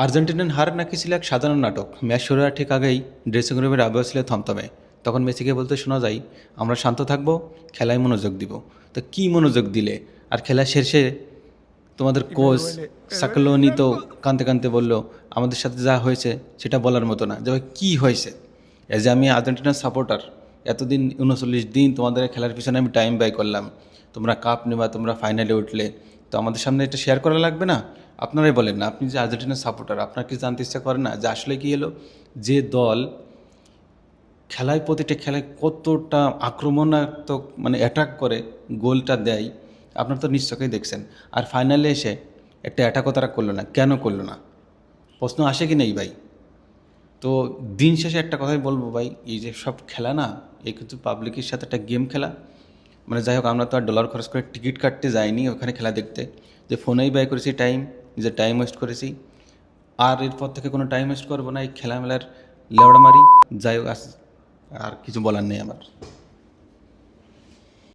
আর্জেন্টিনার হার নাকি ছিল এক সাধারণ নাটক। ম্যাচ শুরু হওয়ার ঠিক আগেই ড্রেসিং রুমের আবহাওয়া ছিল থমথমে। তখন মেসিকে বলতে শোনা যায়, আমরা শান্ত থাকবো, খেলায় মনোযোগ দিব। তো কী মনোযোগ দিলে? আর খেলা শেষে তোমাদের Y coach me duele el সাকলোনি তো alma. কাঁদতে কাঁদতে বলল, আমাদের সাথে যা হয়েছে সেটা বলার মতো না। যে ভাই কী হয়েছে? এজ এ আমি আর্জেন্টিনার সাপোর্টার, এতদিন 39 দিন তোমাদের খেলার পিছনে আমি টাইম ব্যয় করলাম, তোমরা কাপ নেবা, তোমরা ফাইনালে উঠলে, তো আমাদের সামনে এটা শেয়ার করা লাগবে না? আপনারাই বলেন না, আপনি যে আর্জেন্টিনার সাপোর্টার, আপনার কি জানতে ইচ্ছা করে না যে আসলে কী হলো? যে দল খেলায় প্রতিটা খেলায় কতটা আক্রমণাত্মক মানে অ্যাটাক করে গোলটা দেয়, আপনার তো নিশ্চয়ই দেখছেন। আর ফাইনালে এসে একটা অ্যাটাকও তারা করলো না, কেন করলো না? প্রশ্ন আসে কি নেই ভাই? তো দিন শেষে একটা কথাই বলবো ভাই, এই যে সব খেলা না, এই কিন্তু পাবলিকের সাথে একটা গেম খেলা। মানে যাই হোক, আমরা তো আর ডলার খরচ করে টিকিট কাটতে যাইনি ওখানে খেলা দেখতে, যে ফোনেই ব্যয় করেছি টাইম, নিজের টাইম ওয়েস্ট করেছি। আর এরপর থেকে কোনো টাইম ওয়েস্ট করবো না এই খেলামেলার লেওড়ামারি। যাই হোক, আর কিছু বলার নেই আমার।